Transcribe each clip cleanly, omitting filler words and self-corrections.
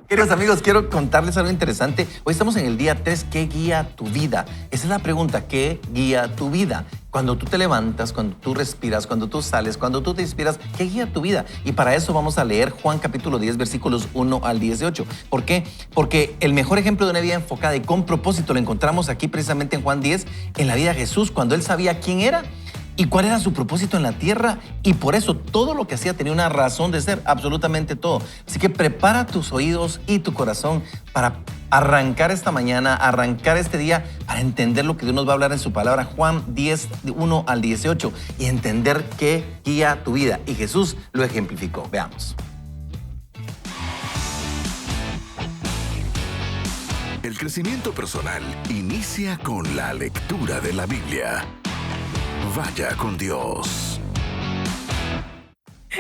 Queridos amigos, quiero contarles algo interesante. Hoy estamos en el día 3, ¿qué guía tu vida? Esa es la pregunta, ¿qué guía tu vida? Cuando tú te levantas, cuando tú respiras, cuando tú sales, cuando tú te inspiras, ¿qué guía tu vida? Y para eso vamos a leer Juan capítulo 10, versículos 1 al 18. ¿Por qué? Porque el mejor ejemplo de una vida enfocada y con propósito lo encontramos aquí precisamente en Juan 10, en la vida de Jesús, cuando él sabía quién era y cuál era su propósito en la tierra, y por eso todo lo que hacía tenía una razón de ser, absolutamente todo. Así que prepara tus oídos y tu corazón para arrancar esta mañana, arrancar este día, para entender lo que Dios nos va a hablar en su palabra, Juan 10, 1 al 18, y entender qué guía tu vida. Y Jesús lo ejemplificó. Veamos. El crecimiento personal inicia con la lectura de la Biblia. Vaya con Dios.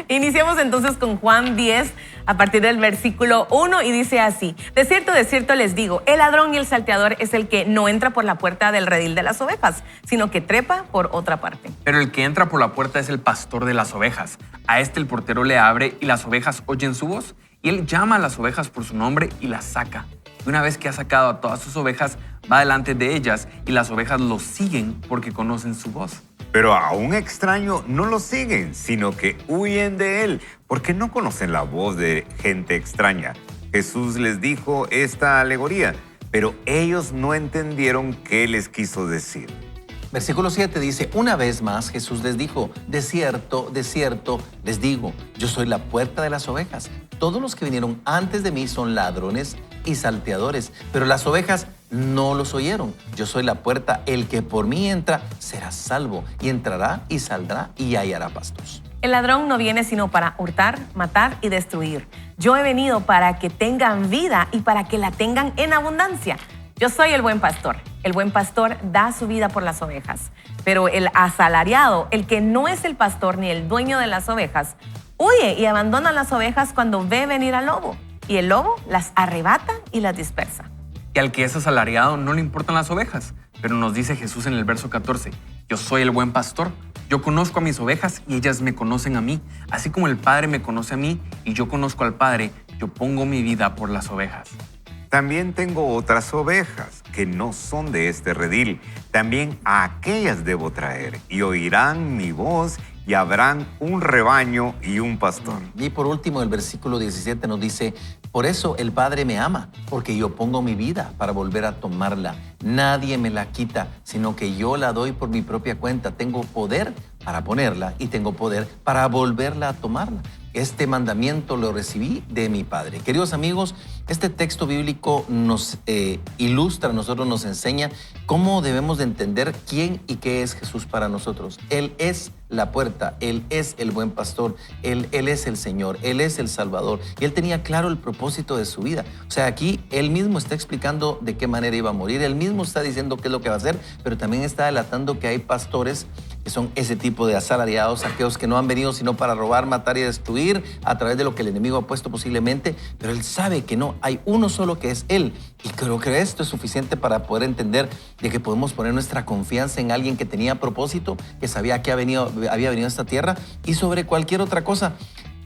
Iniciamos entonces con Juan 10 a partir del versículo 1 y dice así: de cierto les digo, el ladrón y el salteador es el que no entra por la puerta del redil de las ovejas, sino que trepa por otra parte. Pero el que entra por la puerta es el pastor de las ovejas. A este el portero le abre y las ovejas oyen su voz, y él llama a las ovejas por su nombre y las saca. Y una vez que ha sacado a todas sus ovejas, va delante de ellas y las ovejas lo siguen porque conocen su voz. Pero a un extraño no lo siguen, sino que huyen de él, porque no conocen la voz de gente extraña. Jesús les dijo esta alegoría, pero ellos no entendieron qué les quiso decir. Versículo 7 dice, una vez más Jesús les dijo, de cierto les digo, yo soy la puerta de las ovejas. Todos los que vinieron antes de mí son ladrones y salteadores, pero las ovejas no los oyeron. Yo soy la puerta, el que por mí entra será salvo, y entrará y saldrá y hallará pastos. El ladrón no viene sino para hurtar, matar y destruir. Yo he venido para que tengan vida y para que la tengan en abundancia. Yo soy el buen pastor. El buen pastor da su vida por las ovejas. Pero el asalariado, el que no es el pastor ni el dueño de las ovejas, huye y abandona las ovejas cuando ve venir al lobo. Y el lobo las arrebata y las dispersa. Y al que es asalariado no le importan las ovejas. Pero nos dice Jesús en el verso 14, yo soy el buen pastor. Yo conozco a mis ovejas y ellas me conocen a mí. Así como el Padre me conoce a mí y yo conozco al Padre, yo pongo mi vida por las ovejas. También tengo otras ovejas que no son de este redil. También a aquellas debo traer, y oirán mi voz, y habrán un rebaño y un pastor. Y por último, el versículo 17 nos dice, por eso el Padre me ama, porque yo pongo mi vida para volver a tomarla. Nadie me la quita, sino que yo la doy por mi propia cuenta. Tengo poder para ponerla y tengo poder para volverla a tomarla. Este mandamiento lo recibí de mi Padre. Queridos amigos, este texto bíblico nos ilustra, a nosotros nos enseña cómo debemos de entender quién y qué es Jesús para nosotros. Él es la puerta, Él es el buen pastor, Él es el Señor, Él es el Salvador. Y Él tenía claro el propósito de su vida. O sea, aquí Él mismo está explicando de qué manera iba a morir, Él mismo está diciendo qué es lo que va a hacer, pero también está delatando que hay pastores que son ese tipo de asalariados, aquellos que no han venido sino para robar, matar y destruir a través de lo que el enemigo ha puesto posiblemente, pero él sabe que no, hay uno solo que es él, y creo que esto es suficiente para poder entender de que podemos poner nuestra confianza en alguien que tenía propósito, que sabía que había venido a esta tierra, y sobre cualquier otra cosa,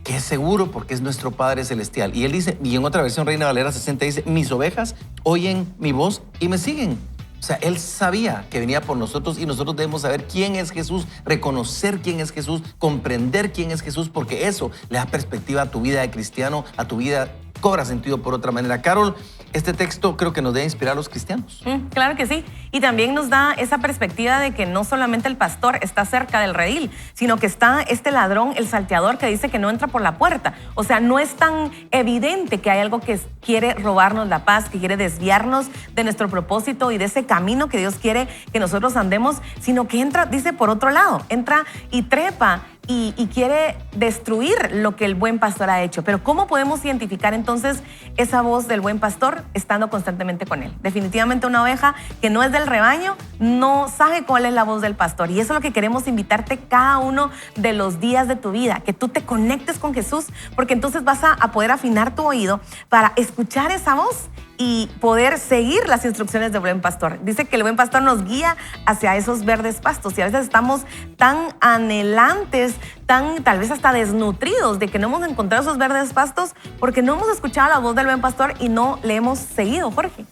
que es seguro porque es nuestro Padre Celestial. Y él dice, y en otra versión Reina Valera 60 dice, mis ovejas oyen mi voz y me siguen. O sea, él sabía que venía por nosotros y nosotros debemos saber quién es Jesús, reconocer quién es Jesús, comprender quién es Jesús, porque eso le da perspectiva a tu vida de cristiano, a tu vida cobra sentido por otra manera. Carol, este texto creo que nos debe inspirar a los cristianos. Claro que sí. Y también nos da esa perspectiva de que no solamente el pastor está cerca del redil, sino que está este ladrón, el salteador, que dice que no entra por la puerta. O sea, no es tan evidente que hay algo que quiere robarnos la paz, que quiere desviarnos de nuestro propósito y de ese camino que Dios quiere que nosotros andemos, sino que entra, dice, por otro lado. Entra y trepa y quiere destruir lo que el buen pastor ha hecho. Pero ¿cómo podemos identificar entonces esa voz del buen pastor estando constantemente con él? Definitivamente una oveja que no es del rebaño no sabe cuál es la voz del pastor. Y eso es lo que queremos invitarte cada uno de los días de tu vida, que tú te conectes con Jesús, porque entonces vas a poder afinar tu oído para escuchar esa voz y poder seguir las instrucciones del buen pastor. Dice que el buen pastor nos guía hacia esos verdes pastos y a veces estamos tan anhelantes, tal vez hasta desnutridos de que no hemos encontrado esos verdes pastos porque no hemos escuchado la voz del buen pastor y no le hemos seguido, Jorge.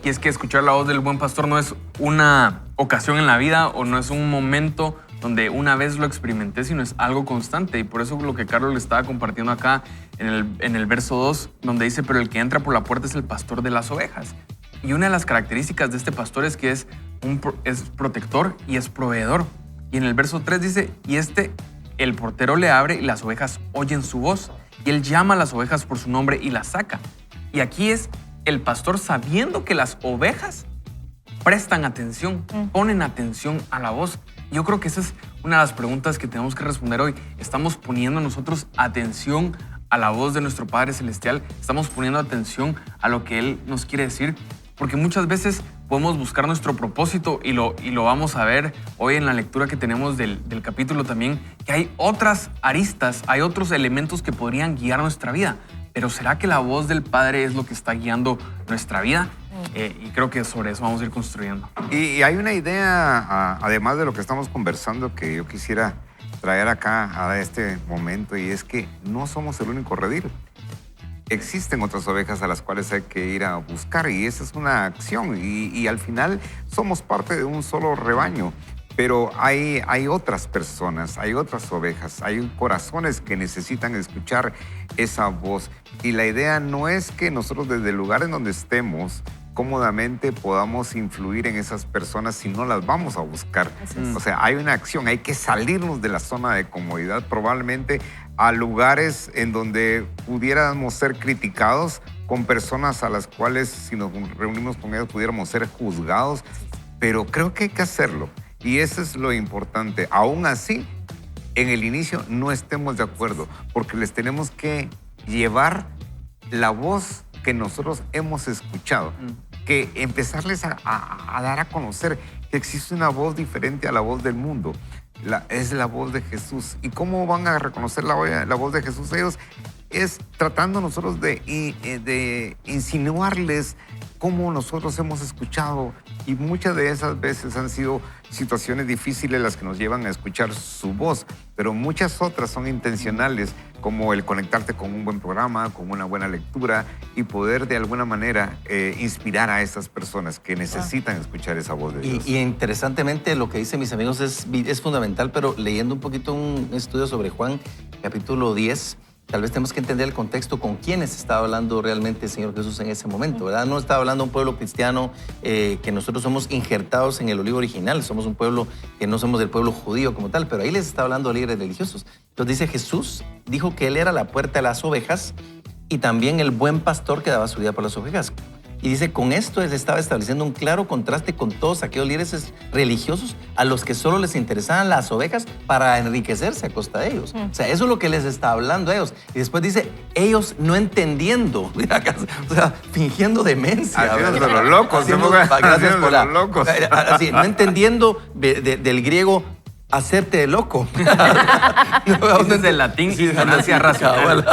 Y es que escuchar la voz del buen pastor no es una ocasión en la vida o no es un momento donde una vez lo experimenté, sino es algo constante. Y por eso lo que Carlos le estaba compartiendo acá en el verso 2, donde dice, pero el que entra por la puerta es el pastor de las ovejas. Y una de las características de este pastor es que es protector y es proveedor. Y en el verso 3 dice, el portero le abre y las ovejas oyen su voz. Y él llama a las ovejas por su nombre y las saca. Y aquí es el pastor sabiendo que las ovejas prestan atención, ponen atención a la voz. Yo creo que esa es una de las preguntas que tenemos que responder hoy. ¿Estamos poniendo nosotros atención a la voz de nuestro Padre Celestial? ¿Estamos poniendo atención a lo que Él nos quiere decir? Porque muchas veces podemos buscar nuestro propósito y lo vamos a ver hoy en la lectura que tenemos del capítulo también, que hay otras aristas, hay otros elementos que podrían guiar nuestra vida. Pero ¿será que la voz del Padre es lo que está guiando nuestra vida? Y creo que sobre eso vamos a ir construyendo. Y hay una idea, además de lo que estamos conversando, que yo quisiera traer acá a este momento, y es que no somos el único redil. Existen otras ovejas a las cuales hay que ir a buscar, y esa es una acción. Y al final somos parte de un solo rebaño. Pero hay otras personas, hay otras ovejas, hay corazones que necesitan escuchar esa voz. Y la idea no es que nosotros desde el lugar en donde estemos cómodamente podamos influir en esas personas si no las vamos a buscar. O sea, hay una acción, hay que salirnos de la zona de comodidad, probablemente a lugares en donde pudiéramos ser criticados, con personas a las cuales si nos reunimos con ellas pudiéramos ser juzgados, pero creo que hay que hacerlo. Y eso es lo importante. Aún así, en el inicio no estemos de acuerdo, porque les tenemos que llevar la voz que nosotros hemos escuchado, que empezarles a dar a conocer que existe una voz diferente a la voz del mundo. Es la voz de Jesús. ¿Y cómo van a reconocer la voz de Jesús ellos? Es tratando nosotros de insinuarles cómo nosotros hemos escuchado, y muchas de esas veces han sido situaciones difíciles las que nos llevan a escuchar su voz, pero muchas otras son intencionales, como el conectarte con un buen programa, con una buena lectura, y poder de alguna manera inspirar a esas personas que necesitan escuchar esa voz de Dios. Y interesantemente lo que dicen mis amigos es fundamental, pero leyendo un poquito un estudio sobre Juan, capítulo 10, tal vez tenemos que entender el contexto con quiénes estaba hablando realmente el Señor Jesús en ese momento, ¿verdad? No estaba hablando a un pueblo cristiano que nosotros somos injertados en el olivo original, somos un pueblo que no somos del pueblo judío como tal, pero ahí les está hablando a líderes religiosos. Entonces dice, Jesús dijo que Él era la puerta de las ovejas y también el buen pastor que daba su vida por las ovejas. Y dice, con esto él estaba estableciendo un claro contraste con todos aquellos líderes religiosos a los que solo les interesaban las ovejas para enriquecerse a costa de ellos. O sea, eso es lo que les está hablando a ellos. Y después dice, ellos no entendiendo, o sea, fingiendo demencia. Haciendo los locos. Gracias por los locos. Así, no entendiendo del griego hacerte de loco. Ese es el latín, ignorancia racional.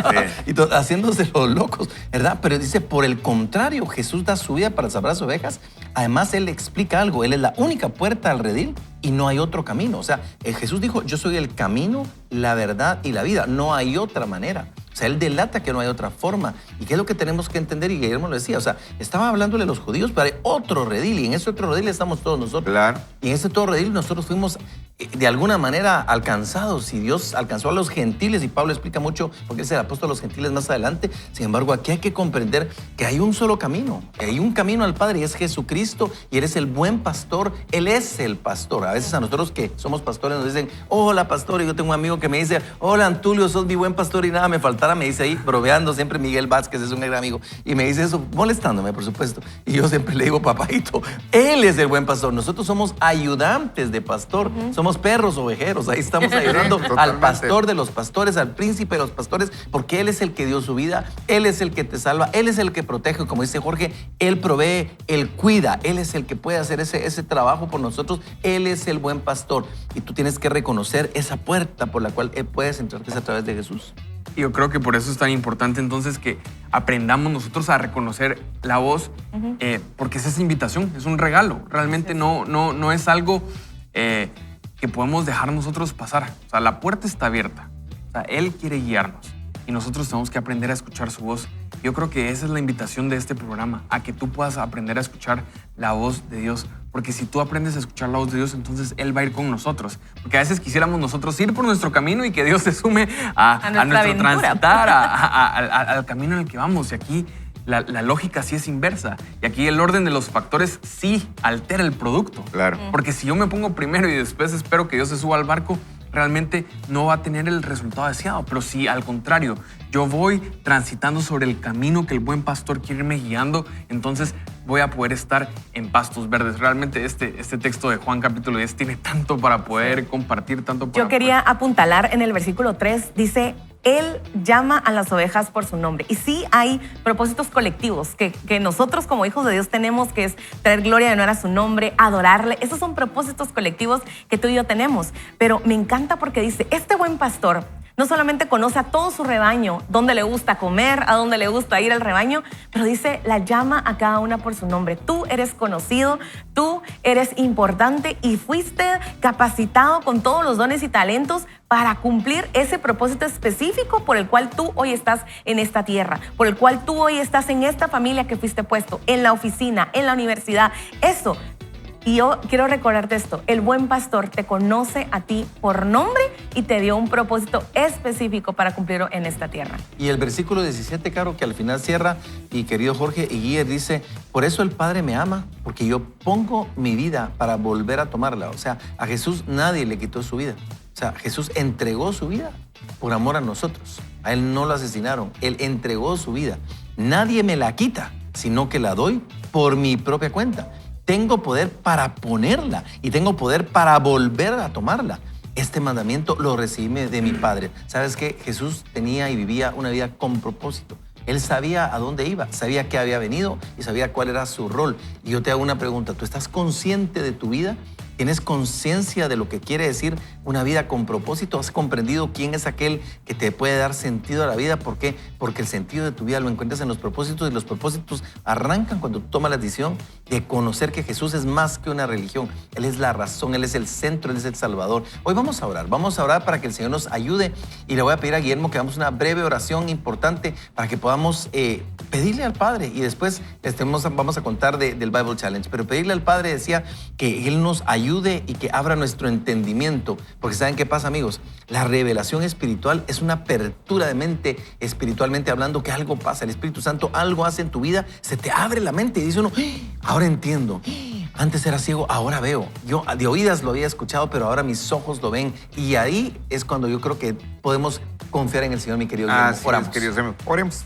Y haciéndose los locos, ¿verdad? Pero dice, por el contrario, Jesús da su vida para salvar las ovejas. Además, Él explica algo. Él es la única puerta al redil y no hay otro camino. O sea, Jesús dijo, yo soy el camino, la verdad y la vida. No hay otra manera. O sea, Él delata que no hay otra forma. ¿Y qué es lo que tenemos que entender? Y Guillermo lo decía, o sea, estaba hablándole a los judíos, pero hay otro redil, y en ese otro redil estamos todos nosotros. Claro. Y en ese otro redil nosotros fuimos de alguna manera alcanzados. Y Dios alcanzó a los gentiles, y Pablo explica mucho porque es el apóstol de los gentiles más adelante. Sin embargo, aquí hay que comprender que hay un solo camino, que hay un camino al Padre, y es Jesucristo, y eres el buen pastor. Él es el pastor. A veces a nosotros que somos pastores nos dicen, hola pastor, y yo tengo un amigo que me dice, hola Antulio, sos mi buen pastor y nada me faltará. Me dice ahí, bromeando siempre, Miguel Vázquez es un gran amigo, y me dice eso molestándome, por supuesto. Y yo siempre le digo, papadito, Él es el buen pastor. Nosotros somos ayudantes de pastor, somos perros ovejeros. Ahí estamos ayudando al pastor de los pastores, al príncipe de los pastores, porque Él es el que dio su vida, Él es el que te salva, Él es el que protege, como dice Jorge, Él provee, Él cuida, Él es el que puede hacer ese trabajo por nosotros. Él es el buen pastor, y tú tienes que reconocer esa puerta por la cual puedes entrar, que es a través de Jesús. Y yo creo que por eso es tan importante entonces que aprendamos nosotros a reconocer la voz, porque es esa invitación, es un regalo. Realmente no es algo que podemos dejar nosotros pasar. O sea, la puerta está abierta. O sea, Él quiere guiarnos y nosotros tenemos que aprender a escuchar su voz. Yo creo que esa es la invitación de este programa, a que tú puedas aprender a escuchar la voz de Dios. Porque si tú aprendes a escuchar la voz de Dios, entonces Él va a ir con nosotros. Porque a veces quisiéramos nosotros ir por nuestro camino y que Dios se sume a nuestro aventura. transitar, al camino en el que vamos. Y aquí la lógica sí es inversa. Y aquí el orden de los factores sí altera el producto. Claro. Porque si yo me pongo primero y después espero que Dios se suba al barco, realmente no va a tener el resultado deseado. Pero si al contrario, yo voy transitando sobre el camino que el buen pastor quiere irme guiando, entonces voy a poder estar en pastos verdes. Realmente este texto de Juan capítulo 10 tiene tanto para poder compartir, tanto para Yo quería apuntalar en el versículo 3, dice, Él llama a las ovejas por su nombre. Y sí hay propósitos colectivos que nosotros como hijos de Dios tenemos, que es traer gloria y honor a su nombre, adorarle. Esos son propósitos colectivos que tú y yo tenemos. Pero me encanta porque dice, este buen pastor no solamente conoce a todo su rebaño, dónde le gusta comer, a dónde le gusta ir el rebaño, pero dice, la llama a cada una por su nombre. Tú eres conocido, tú eres importante y fuiste capacitado con todos los dones y talentos para cumplir ese propósito específico por el cual tú hoy estás en esta tierra, por el cual tú hoy estás en esta familia que fuiste puesto, en la oficina, en la universidad. Eso. Y yo quiero recordarte esto, el buen pastor te conoce a ti por nombre y te dio un propósito específico para cumplirlo en esta tierra. Y el versículo 17, Caro, que al final cierra, y querido Jorge y Guille, dice, por eso el Padre me ama, porque yo pongo mi vida para volver a tomarla. O sea, a Jesús nadie le quitó su vida. O sea, Jesús entregó su vida por amor a nosotros. A Él no lo asesinaron, Él entregó su vida. Nadie me la quita, sino que la doy por mi propia cuenta. Tengo poder para ponerla y tengo poder para volver a tomarla. Este mandamiento lo recibí de mi Padre. ¿Sabes qué? Jesús tenía y vivía una vida con propósito. Él sabía a dónde iba, sabía que había venido y sabía cuál era su rol. Y yo te hago una pregunta, ¿tú estás consciente de tu vida? ¿Tienes conciencia de lo que quiere decir una vida con propósito? ¿Has comprendido quién es aquel que te puede dar sentido a la vida? ¿Por qué? Porque el sentido de tu vida lo encuentras en los propósitos, y los propósitos arrancan cuando tú tomas la decisión de conocer que Jesús es más que una religión. Él es la razón, Él es el centro, Él es el Salvador. Hoy vamos a orar para que el Señor nos ayude, y le voy a pedir a Guillermo que hagamos una breve oración importante para que podamos pedirle al Padre, y después vamos a contar del Bible Challenge, pero pedirle al Padre, decía, que Él nos ayude y que abra nuestro entendimiento, porque ¿saben qué pasa, amigos? La revelación espiritual es una apertura de mente, espiritualmente hablando, que algo pasa, el Espíritu Santo algo hace en tu vida, se te abre la mente y dice uno, ahora entiendo, antes era ciego, ahora veo, yo de oídas lo había escuchado, pero ahora mis ojos lo ven, y ahí es cuando yo creo que podemos confiar en el Señor, mi querido Guillermo. Oramos. Queridos amigos, oremos.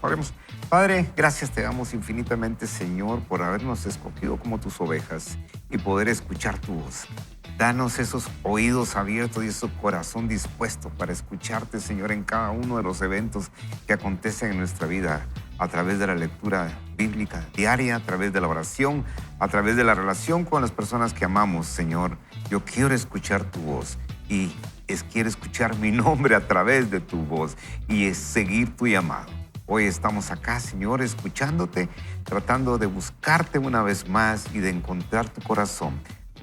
Padre, gracias te damos infinitamente, Señor, por habernos escogido como tus ovejas y poder escuchar tu voz. Danos esos oídos abiertos y ese corazón dispuesto para escucharte, Señor, en cada uno de los eventos que acontecen en nuestra vida, a través de la lectura bíblica diaria, a través de la oración, a través de la relación con las personas que amamos, Señor. Yo quiero escuchar tu voz y quiero escuchar mi nombre a través de tu voz y es seguir tu llamado. Hoy estamos acá, Señor, escuchándote, tratando de buscarte una vez más y de encontrar tu corazón,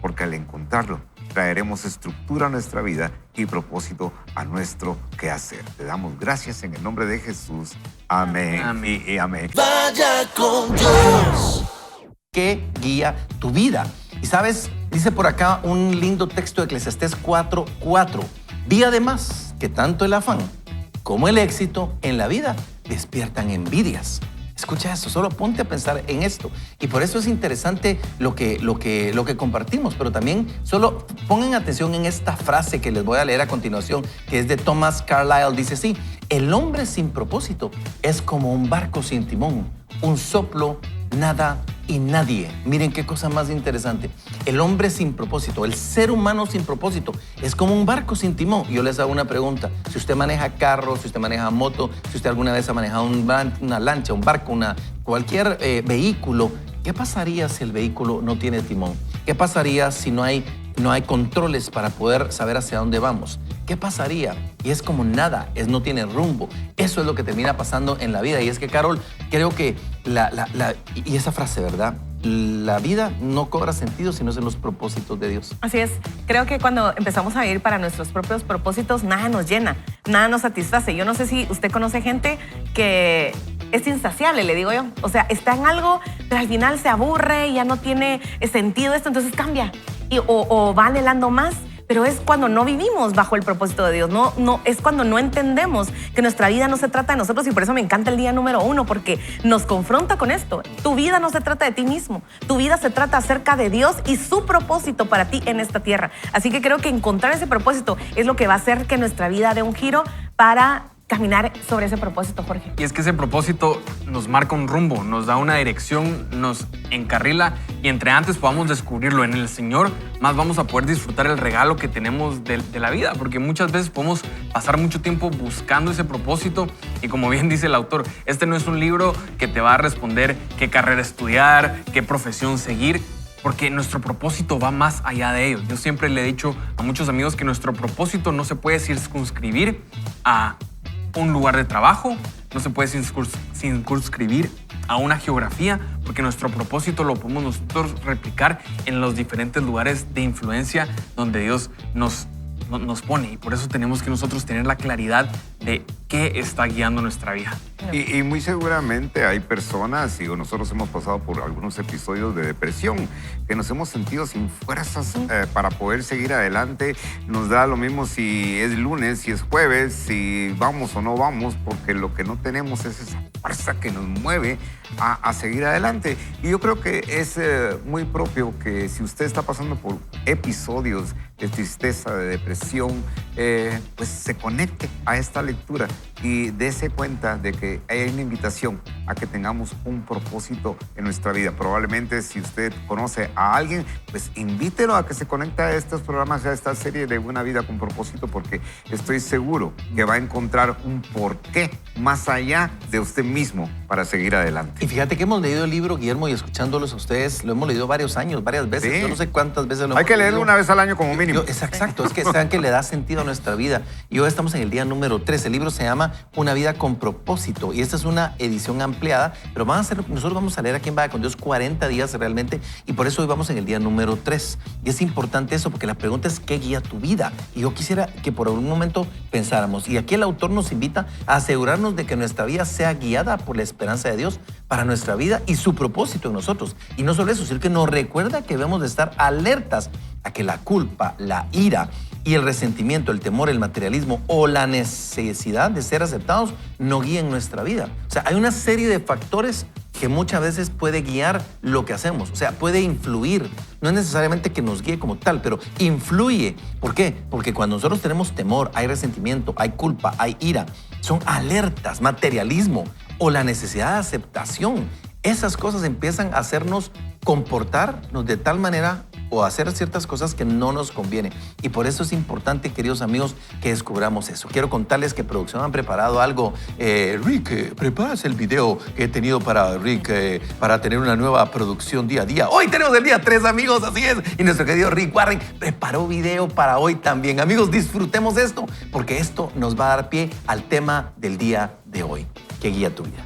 porque al encontrarlo traeremos estructura a nuestra vida y propósito a nuestro quehacer. Te damos gracias en el nombre de Jesús. Amén. Amén. Y amén. Vaya con Dios. Que guía tu vida. Y sabes, Dice por acá un lindo texto de Eclesiastés 4:4. Vi además que tanto el afán como el éxito en la vida despiertan envidias. Escucha eso, solo ponte a pensar en esto. Y por eso es interesante lo que compartimos, pero también solo pongan atención en esta frase que les voy a leer a continuación, que es de Thomas Carlyle. Dice así: el hombre sin propósito es como un barco sin timón, un soplo, nada y nadie. Miren qué cosa más interesante. El hombre sin propósito, el ser humano sin propósito, es como un barco sin timón. Yo les hago una pregunta. Si usted maneja carro, si usted maneja moto, si usted alguna vez ha manejado una lancha, un barco, cualquier vehículo, ¿qué pasaría si el vehículo no tiene timón? ¿Qué pasaría si no hay controles para poder saber hacia dónde vamos? ¿Qué pasaría? Y es como nada, no tiene rumbo. Eso es lo que termina pasando en la vida. Y es que, Carol, creo que y esa frase, ¿verdad? La vida no cobra sentido si no es en los propósitos de Dios. Así es. Creo que cuando empezamos a vivir para nuestros propios propósitos, nada nos llena, nada nos satisface. Yo no sé si usted conoce gente que es insaciable, le digo yo. O sea, está en algo, pero al final se aburre, ya no tiene sentido esto, entonces cambia. O va anhelando más. Pero es cuando no vivimos bajo el propósito de Dios, no, es cuando no entendemos que nuestra vida no se trata de nosotros, y por eso me encanta el día número 1, porque nos confronta con esto. Tu vida no se trata de ti mismo, tu vida se trata acerca de Dios y su propósito para ti en esta tierra. Así que creo que encontrar ese propósito es lo que va a hacer que nuestra vida dé un giro para caminar sobre ese propósito, Jorge. Y es que ese propósito nos marca un rumbo, nos da una dirección, nos encarrila, y entre antes podamos descubrirlo en el Señor, más vamos a poder disfrutar el regalo que tenemos de la vida, porque muchas veces podemos pasar mucho tiempo buscando ese propósito, y como bien dice el autor, este no es un libro que te va a responder qué carrera estudiar, qué profesión seguir, porque nuestro propósito va más allá de ello. Yo siempre le he dicho a muchos amigos que nuestro propósito no se puede circunscribir a un lugar de trabajo, no se puede circunscribir a una geografía, porque nuestro propósito lo podemos nosotros replicar en los diferentes lugares de influencia donde Dios nos pone, y por eso tenemos que nosotros tener la claridad de qué está guiando nuestra vida. Y muy seguramente hay personas, y nosotros hemos pasado por algunos episodios de depresión, que nos hemos sentido sin fuerzas para poder seguir adelante. Nos da lo mismo si es lunes, si es jueves, si vamos o no vamos, porque lo que no tenemos es esa fuerza que nos mueve a seguir adelante. Y yo creo que es muy propio que si usted está pasando por episodios de tristeza, de depresión, pues se conecte a esta lectura y dése cuenta de que hay una invitación a que tengamos un propósito en nuestra vida. Probablemente si usted conoce a alguien, pues invítelo a que se conecte a estos programas, a esta serie de Una Vida con Propósito, porque estoy seguro que va a encontrar un porqué más allá de usted mismo para seguir adelante. Y fíjate que hemos leído el libro, Guillermo, y escuchándolos a ustedes, lo hemos leído varios años, varias veces. Sí. Yo no sé cuántas veces lo hemos leído. Hay que leerlo una vez al año como mínimo. Exacto, es que saben que le da sentido a nuestra vida. Y hoy estamos en el día número 3. El libro se llama Una Vida con Propósito, y esta es una edición ampliada, pero nosotros vamos a leer aquí en Vaya con Dios 40 días realmente, y por eso hoy vamos en el día número 3. Y es importante eso, porque la pregunta es ¿qué guía tu vida? Y yo quisiera que por un momento pensáramos, y aquí el autor nos invita a asegurarnos de que nuestra vida sea guiada por la esperanza de Dios para nuestra vida y su propósito en nosotros. Y no solo eso, sino que nos recuerda que debemos de estar alertas a que la culpa, la ira y el resentimiento, el temor, el materialismo o la necesidad de ser aceptados no guíen nuestra vida. O sea, hay una serie de factores que muchas veces puede guiar lo que hacemos. O sea, puede influir. No es necesariamente que nos guíe como tal, pero influye. ¿Por qué? Porque cuando nosotros tenemos temor, hay resentimiento, hay culpa, hay ira, son alertas, materialismo o la necesidad de aceptación. Esas cosas empiezan a hacernos comportarnos de tal manera o hacer ciertas cosas que no nos conviene. Y por eso es importante, queridos amigos, que descubramos eso. Quiero contarles que producción han preparado algo. Rick, preparas el video que he tenido para Rick, para tener una nueva producción día a día. Hoy tenemos el día 3, amigos, así es. Y nuestro querido Rick Warren preparó video para hoy también. Amigos, disfrutemos esto, porque esto nos va a dar pie al tema del día de hoy. ¿Qué guía tu vida?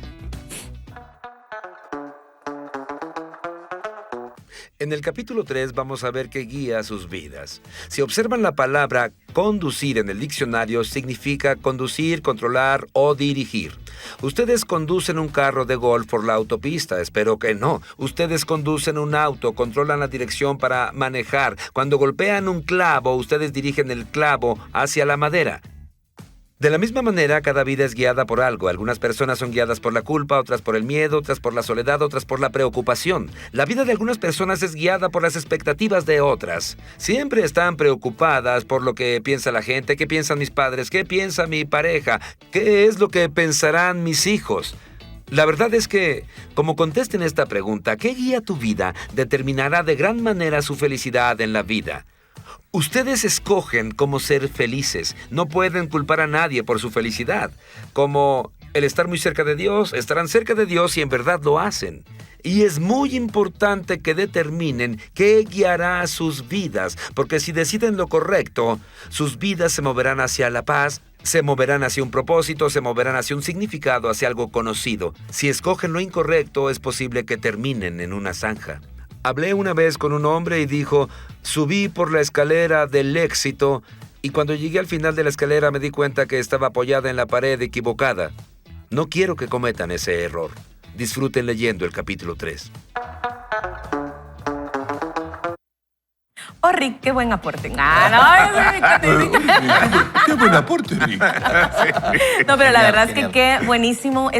En el capítulo 3 vamos a ver qué guía sus vidas. Si observan la palabra conducir en el diccionario, significa conducir, controlar o dirigir. Ustedes conducen un carro de golf por la autopista, espero que no. Ustedes conducen un auto, controlan la dirección para manejar. Cuando golpean un clavo, ustedes dirigen el clavo hacia la madera. De la misma manera, cada vida es guiada por algo. Algunas personas son guiadas por la culpa, otras por el miedo, otras por la soledad, otras por la preocupación. La vida de algunas personas es guiada por las expectativas de otras. Siempre están preocupadas por lo que piensa la gente, qué piensan mis padres, qué piensa mi pareja, qué es lo que pensarán mis hijos. La verdad es que, como contesten esta pregunta, ¿qué guía tu vida? Determinará de gran manera su felicidad en la vida. Ustedes escogen cómo ser felices. No pueden culpar a nadie por su felicidad. Como el estar muy cerca de Dios, estarán cerca de Dios si en verdad lo hacen. Y es muy importante que determinen qué guiará sus vidas, porque si deciden lo correcto, sus vidas se moverán hacia la paz, se moverán hacia un propósito, se moverán hacia un significado, hacia algo conocido. Si escogen lo incorrecto, es posible que terminen en una zanja. Hablé una vez con un hombre y dijo, subí por la escalera del éxito y cuando llegué al final de la escalera me di cuenta que estaba apoyada en la pared equivocada. No quiero que cometan ese error. Disfruten leyendo el capítulo 3. Oh, Rick, qué buen aporte. Qué buen aporte, Rick. No, pero la verdad es que Genial. qué buenísimo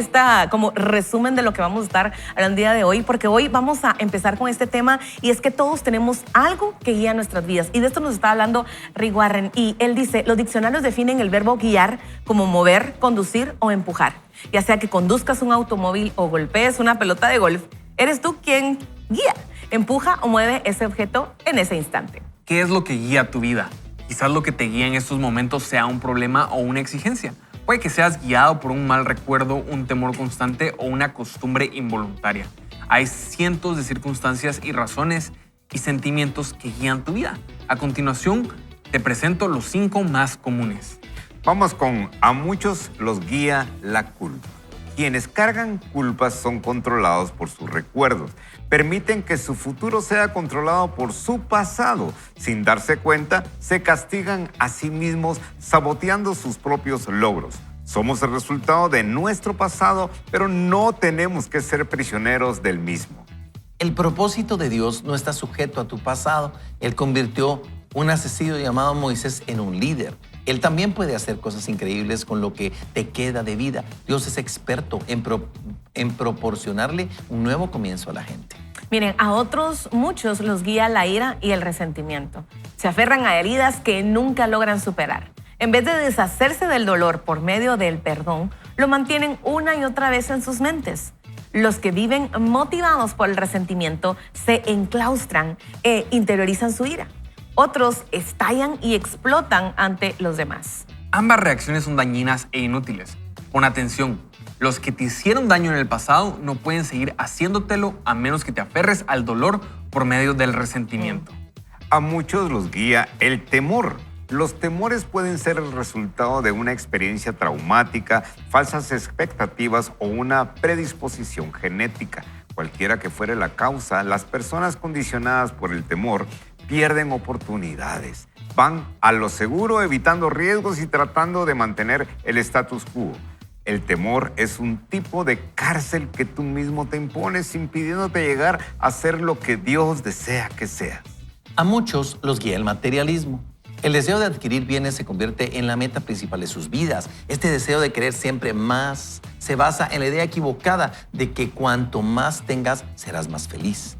como resumen de lo que vamos a estar hablando el día de hoy, porque hoy vamos a empezar con este tema y es que todos tenemos algo que guía nuestras vidas. Y de esto nos está hablando Rick Warren y él dice, los diccionarios definen el verbo guiar como mover, conducir o empujar. Ya sea que conduzcas un automóvil o golpees una pelota de golf, eres tú quien guía, empuja o mueve ese objeto en ese instante. ¿Qué es lo que guía tu vida? Quizás lo que te guía en estos momentos sea un problema o una exigencia. Puede que seas guiado por un mal recuerdo, un temor constante o una costumbre involuntaria. Hay cientos de circunstancias y razones y sentimientos que guían tu vida. A continuación, te presento los 5 más comunes. Vamos con a muchos los guía la culpa. Quienes cargan culpas son controlados por sus recuerdos. Permiten que su futuro sea controlado por su pasado. Sin darse cuenta, se castigan a sí mismos saboteando sus propios logros. Somos el resultado de nuestro pasado, pero no tenemos que ser prisioneros del mismo. El propósito de Dios no está sujeto a tu pasado. Él convirtió un asesino llamado Moisés en un líder. Él también puede hacer cosas increíbles con lo que te queda de vida. Dios es experto en proporcionarle un nuevo comienzo a la gente. Miren, a otros muchos los guía la ira y el resentimiento. Se aferran a heridas que nunca logran superar. En vez de deshacerse del dolor por medio del perdón, lo mantienen una y otra vez en sus mentes. Los que viven motivados por el resentimiento se enclaustran e interiorizan su ira. Otros estallan y explotan ante los demás. Ambas reacciones son dañinas e inútiles. Pon atención, los que te hicieron daño en el pasado no pueden seguir haciéndotelo a menos que te aferres al dolor por medio del resentimiento. A muchos los guía el temor. Los temores pueden ser el resultado de una experiencia traumática, falsas expectativas o una predisposición genética. Cualquiera que fuere la causa, las personas condicionadas por el temor pierden oportunidades. Van a lo seguro evitando riesgos y tratando de mantener el status quo. El temor es un tipo de cárcel que tú mismo te impones, impidiéndote llegar a ser lo que Dios desea que seas. A muchos los guía el materialismo. El deseo de adquirir bienes se convierte en la meta principal de sus vidas. Este deseo de querer siempre más se basa en la idea equivocada de que cuanto más tengas, serás más feliz.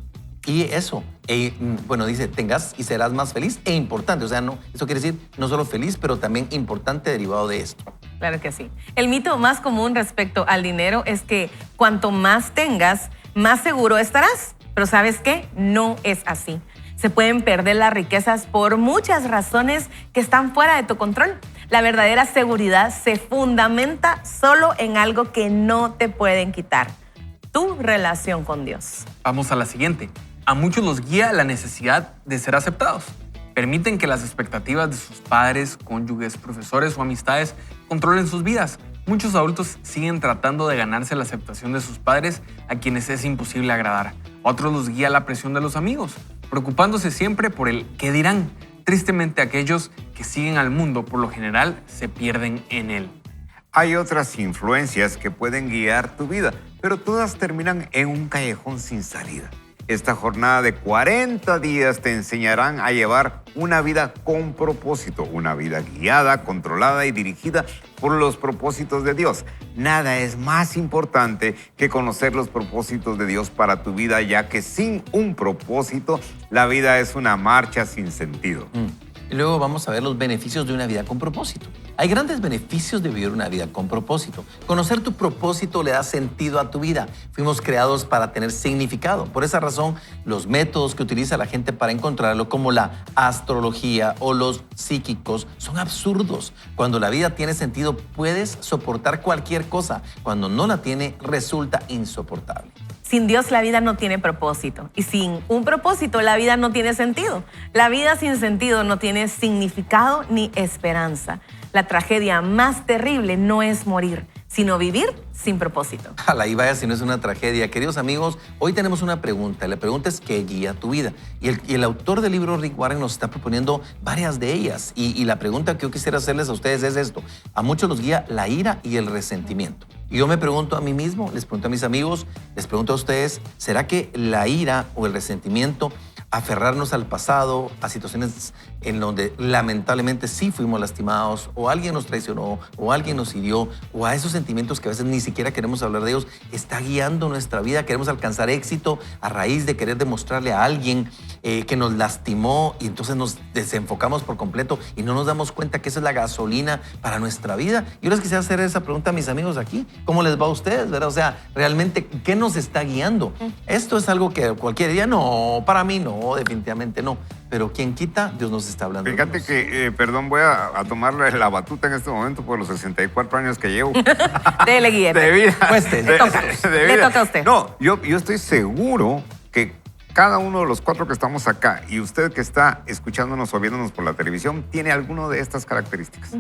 Y eso, dice, tengas y serás más feliz e importante. O sea, eso quiere decir no solo feliz, pero también importante derivado de esto. Claro que sí. El mito más común respecto al dinero es que cuanto más tengas, más seguro estarás. Pero ¿sabes qué? No es así. Se pueden perder las riquezas por muchas razones que están fuera de tu control. La verdadera seguridad se fundamenta solo en algo que no te pueden quitar: tu relación con Dios. Vamos a la siguiente. A muchos los guía la necesidad de ser aceptados. Permiten que las expectativas de sus padres, cónyuges, profesores o amistades controlen sus vidas. Muchos adultos siguen tratando de ganarse la aceptación de sus padres, a quienes es imposible agradar. A otros los guía la presión de los amigos, preocupándose siempre por el qué dirán. Tristemente, aquellos que siguen al mundo por lo general se pierden en él. Hay otras influencias que pueden guiar tu vida, pero todas terminan en un callejón sin salida. Esta jornada de 40 días te enseñarán a llevar una vida con propósito, una vida guiada, controlada y dirigida por los propósitos de Dios. Nada es más importante que conocer los propósitos de Dios para tu vida, ya que sin un propósito, la vida es una marcha sin sentido. Y luego vamos a ver los beneficios de una vida con propósito. Hay grandes beneficios de vivir una vida con propósito. Conocer tu propósito le da sentido a tu vida. Fuimos creados para tener significado. Por esa razón, los métodos que utiliza la gente para encontrarlo, como la astrología o los psíquicos, son absurdos. Cuando la vida tiene sentido, puedes soportar cualquier cosa. Cuando no la tiene, resulta insoportable. Sin Dios la vida no tiene propósito y sin un propósito la vida no tiene sentido. La vida sin sentido no tiene significado ni esperanza. La tragedia más terrible no es morir, sino vivir sin propósito. Ojalá y vaya si no es una tragedia. Queridos amigos, hoy tenemos una pregunta. La pregunta es ¿qué guía tu vida? Y el autor del libro, Rick Warren, nos está proponiendo varias de ellas. Y la pregunta que yo quisiera hacerles a ustedes es esto. A muchos los guía la ira y el resentimiento. Y yo me pregunto a mí mismo, les pregunto a mis amigos, les pregunto a ustedes, ¿será que la ira o el resentimiento, aferrarnos al pasado, a situaciones en donde lamentablemente sí fuimos lastimados, o alguien nos traicionó, o alguien nos hirió, o a esos sentimientos que a veces ni siquiera queremos hablar de ellos, está guiando nuestra vida? Queremos alcanzar éxito a raíz de querer demostrarle a alguien que nos lastimó, y entonces nos desenfocamos por completo y no nos damos cuenta que esa es la gasolina para nuestra vida. Yo les quisiera hacer esa pregunta a mis amigos aquí. ¿Cómo les va a ustedes, verdad? O sea, realmente, ¿qué nos está guiando? Esto es algo que cualquier día, no, para mí no, definitivamente no. Pero quien quita, Dios nos está hablando. Fíjate que, perdón, voy a tomar la batuta en este momento por los 64 años que llevo. Dele, Guillermo. De vida. Cueste. Le toca. De Le vida. toca a usted. No, yo estoy seguro que cada uno de los 4 que estamos acá y usted que está escuchándonos o viéndonos por la televisión tiene alguno de estas características.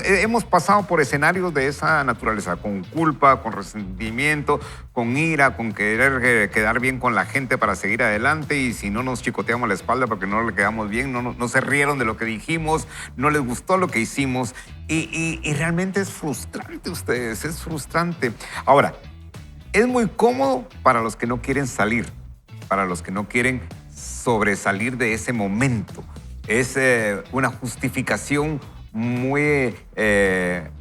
Hemos pasado por escenarios de esa naturaleza, con culpa, con resentimiento, con ira, con querer quedar bien con la gente para seguir adelante, y si no nos chicoteamos la espalda porque no le quedamos bien, no se rieron de lo que dijimos, no les gustó lo que hicimos, y realmente es frustrante, ustedes, es frustrante. Ahora, es muy cómodo para los que no quieren salir, para los que no quieren sobresalir de ese momento. Es una justificación muy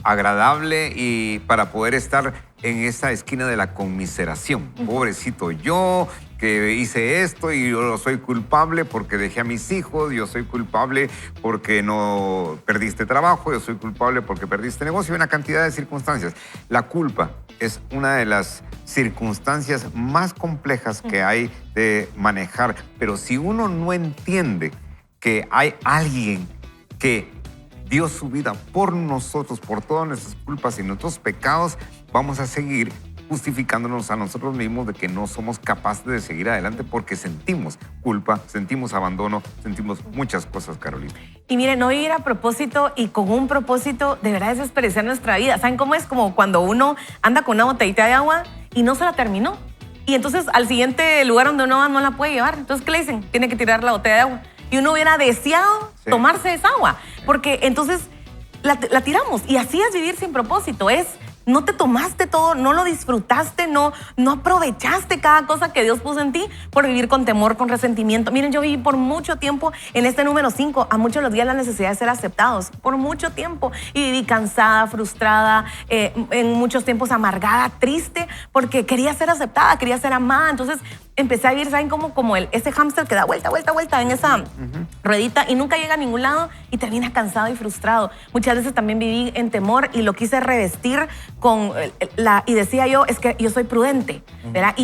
agradable y para poder estar en esa esquina de la conmiseración. Pobrecito yo, que hice esto y yo soy culpable porque dejé a mis hijos, yo soy culpable porque no perdiste trabajo, yo soy culpable porque perdiste negocio, y una cantidad de circunstancias. La culpa es una de las circunstancias más complejas que hay de manejar, pero si uno no entiende que hay alguien que dio su vida por nosotros, por todas nuestras culpas y nuestros pecados, vamos a seguir justificándonos a nosotros mismos de que no somos capaces de seguir adelante porque sentimos culpa, sentimos abandono, sentimos muchas cosas, Carolina. Y miren, no vivir a propósito y con un propósito de verdad es desperdiciar nuestra vida. ¿Saben cómo es? Como cuando uno anda con una botellita de agua y no se la terminó. Y entonces al siguiente lugar donde uno va no la puede llevar. Entonces, ¿qué le dicen? Tiene que tirar la botella de agua. Y uno hubiera deseado tomarse esa agua. Porque entonces la tiramos. Y así es vivir sin propósito. No te tomaste todo, no lo disfrutaste, no aprovechaste cada cosa que Dios puso en ti por vivir con temor, con resentimiento. Miren, yo viví por mucho tiempo en este número 5. A muchos los días la necesidad de ser aceptados. Por mucho tiempo. Y viví cansada, frustrada, en muchos tiempos amargada, triste, porque quería ser aceptada, quería ser amada. Entonces empecé a vivir, ¿saben? Como ese hámster que da vuelta en esa ruedita y nunca llega a ningún lado y termina cansado y frustrado. Muchas veces también viví en temor y lo quise revestir y decía yo, es que yo soy prudente, ¿verdad?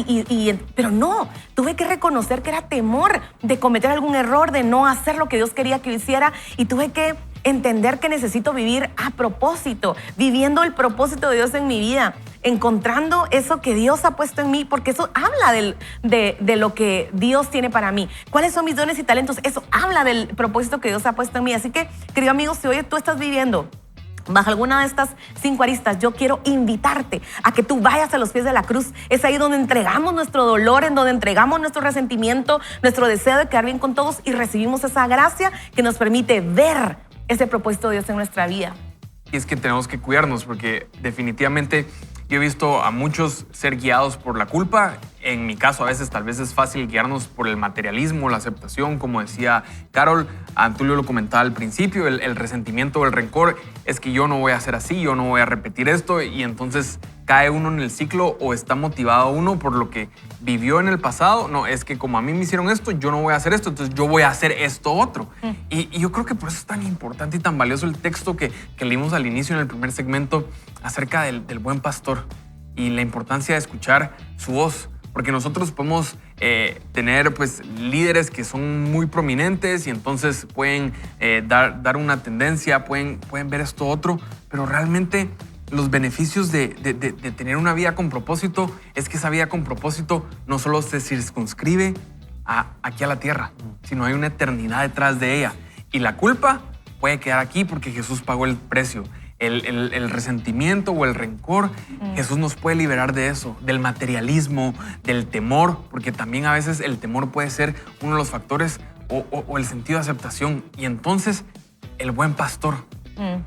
Pero no, tuve que reconocer que era temor de cometer algún error, de no hacer lo que Dios quería que yo hiciera, y tuve que entender que necesito vivir a propósito, viviendo el propósito de Dios en mi vida, encontrando eso que Dios ha puesto en mí, porque eso habla de lo que Dios tiene para mí. ¿Cuáles son mis dones y talentos? Eso habla del propósito que Dios ha puesto en mí. Así que, querido amigo, si hoy tú estás viviendo bajo alguna de estas 5 aristas, yo quiero invitarte a que tú vayas a los pies de la cruz. Es ahí donde entregamos nuestro dolor, en donde entregamos nuestro resentimiento, nuestro deseo de quedar bien con todos y recibimos esa gracia que nos permite ver ese propósito de Dios en nuestra vida. Y es que tenemos que cuidarnos porque definitivamente yo he visto a muchos ser guiados por la culpa. En mi caso, a veces tal vez es fácil guiarnos por el materialismo, la aceptación, como decía Carol. Antulio lo comentaba al principio, el resentimiento o el rencor es que yo no voy a hacer así, yo no voy a repetir esto, y entonces cae uno en el ciclo o está motivado uno por lo que vivió en el pasado. No, es que como a mí me hicieron esto, yo no voy a hacer esto, entonces yo voy a hacer esto otro. Y yo creo que por eso es tan importante y tan valioso el texto que leímos al inicio en el primer segmento acerca del buen pastor y la importancia de escuchar su voz. Porque nosotros podemos tener pues, líderes que son muy prominentes y entonces pueden dar una tendencia, pueden ver esto otro, pero realmente los beneficios de tener una vida con propósito es que esa vida con propósito no solo se circunscribe aquí a la tierra, sino hay una eternidad detrás de ella. Y la culpa puede quedar aquí porque Jesús pagó el precio. El resentimiento o el rencor, Jesús nos puede liberar de eso, del materialismo, del temor, porque también a veces el temor puede ser uno de los factores o el sentido de aceptación. Y entonces el buen pastor,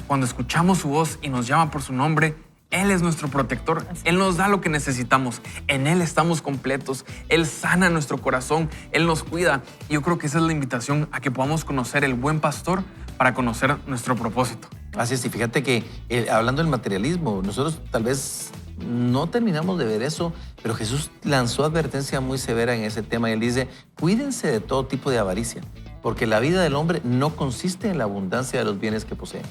cuando escuchamos su voz y nos llama por su nombre, Él es nuestro protector. Él nos da lo que necesitamos. En Él estamos completos. Él sana nuestro corazón. Él nos cuida. Y yo creo que esa es la invitación a que podamos conocer el buen pastor para conocer nuestro propósito. Así es, y fíjate que hablando del materialismo, nosotros tal vez no terminamos de ver eso, pero Jesús lanzó advertencia muy severa en ese tema y Él dice, cuídense de todo tipo de avaricia, porque la vida del hombre no consiste en la abundancia de los bienes que posee.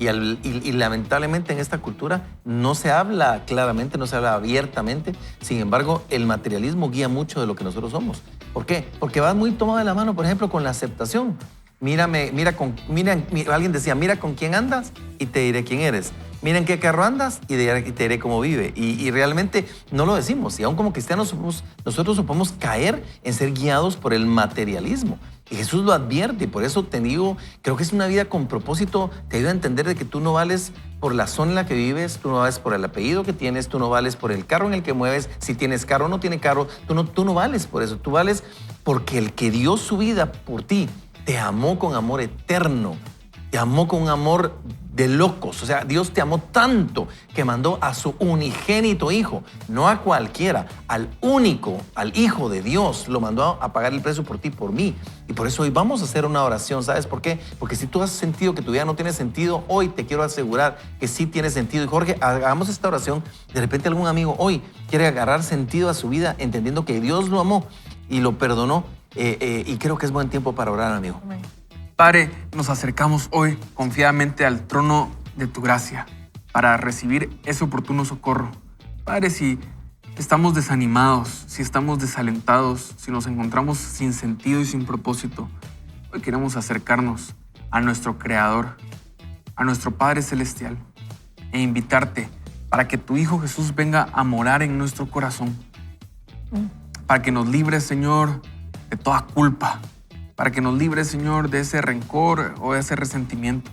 Y lamentablemente en esta cultura no se habla claramente, no se habla abiertamente. Sin embargo, el materialismo guía mucho de lo que nosotros somos. ¿Por qué? Porque va muy tomado de la mano, por ejemplo, con la aceptación. Alguien decía, mira con quién andas y te diré quién eres. Mira en qué carro andas y te diré cómo vive. Y realmente no lo decimos. Y aún como cristianos nosotros podemos caer en ser guiados por el materialismo. Y Jesús lo advierte, y por eso te digo, creo que es una vida con propósito, te ayuda a entender de que tú no vales por la zona en la que vives, tú no vales por el apellido que tienes, tú no vales por el carro en el que mueves, si tienes carro o no tienes carro, tú no vales por eso, tú vales porque el que dio su vida por ti te amó con amor eterno, te amó con un amor de locos. O sea, Dios te amó tanto que mandó a su unigénito hijo, no a cualquiera, al único, al hijo de Dios, lo mandó a pagar el precio por ti, por mí. Y por eso hoy vamos a hacer una oración. ¿Sabes por qué? Porque si tú has sentido que tu vida no tiene sentido, hoy te quiero asegurar que sí tiene sentido. Y Jorge, hagamos esta oración. De repente algún amigo hoy quiere agarrar sentido a su vida entendiendo que Dios lo amó y lo perdonó. Y creo que es buen tiempo para orar, amigo. Amén. Padre, nos acercamos hoy confiadamente al trono de tu gracia para recibir ese oportuno socorro. Padre, si estamos desanimados, si estamos desalentados, si nos encontramos sin sentido y sin propósito, hoy queremos acercarnos a nuestro Creador, a nuestro Padre Celestial, e invitarte para que tu Hijo Jesús venga a morar en nuestro corazón, para que nos libres, Señor, de toda culpa, para que nos libres, Señor, de ese rencor o de ese resentimiento.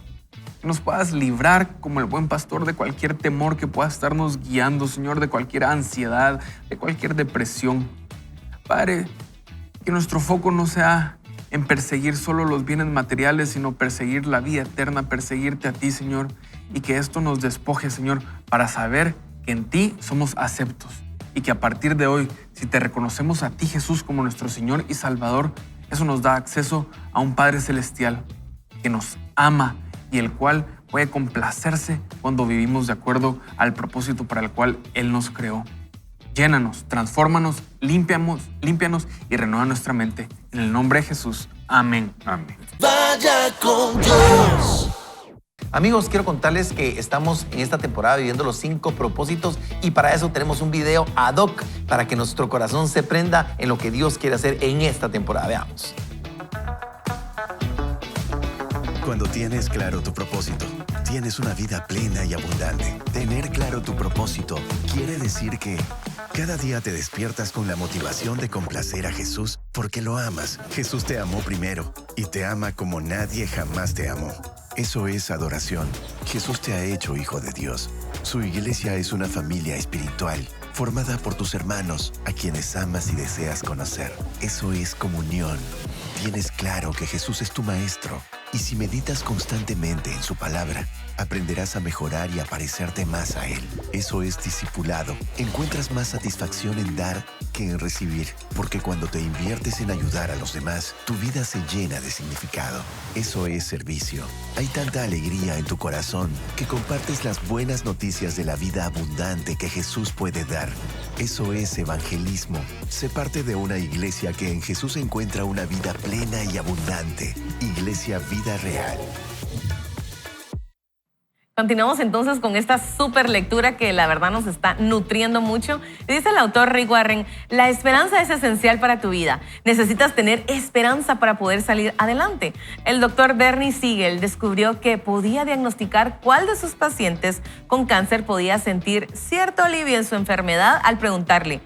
Que nos puedas librar como el buen pastor de cualquier temor que pueda estarnos guiando, Señor, de cualquier ansiedad, de cualquier depresión. Padre, que nuestro foco no sea en perseguir solo los bienes materiales, sino perseguir la vida eterna, perseguirte a ti, Señor, y que esto nos despoje, Señor, para saber que en ti somos aceptos y que a partir de hoy, si te reconocemos a ti, Jesús, como nuestro Señor y Salvador, eso nos da acceso a un Padre Celestial que nos ama y el cual puede complacerse cuando vivimos de acuerdo al propósito para el cual Él nos creó. Llénanos, transfórmanos, límpianos y renueva nuestra mente. En el nombre de Jesús. Amén. Amén. Vaya con Dios. Amigos, quiero contarles que estamos en esta temporada viviendo los 5 propósitos y para eso tenemos un video ad hoc para que nuestro corazón se prenda en lo que Dios quiere hacer en esta temporada. Veamos. Cuando tienes claro tu propósito, tienes una vida plena y abundante. Tener claro tu propósito quiere decir que cada día te despiertas con la motivación de complacer a Jesús porque lo amas. Jesús te amó primero y te ama como nadie jamás te amó. Eso es adoración. Jesús te ha hecho hijo de Dios. Su iglesia es una familia espiritual, formada por tus hermanos, a quienes amas y deseas conocer. Eso es comunión. Tienes claro que Jesús es tu maestro, y si meditas constantemente en su palabra, aprenderás a mejorar y a parecerte más a Él. Eso es discipulado. Encuentras más satisfacción en dar que en recibir, porque cuando te inviertes en ayudar a los demás, tu vida se llena de significado. Eso es servicio. Hay tanta alegría en tu corazón que compartes las buenas noticias de la vida abundante que Jesús puede dar. Eso es evangelismo. Sé parte de una iglesia que en Jesús encuentra una vida plena y abundante. Iglesia Vida Real. Continuamos entonces con esta súper lectura que la verdad nos está nutriendo mucho. Dice el autor Rick Warren, la esperanza es esencial para tu vida. Necesitas tener esperanza para poder salir adelante. El doctor Bernie Siegel descubrió que podía diagnosticar cuál de sus pacientes con cáncer podía sentir cierto alivio en su enfermedad al preguntarle,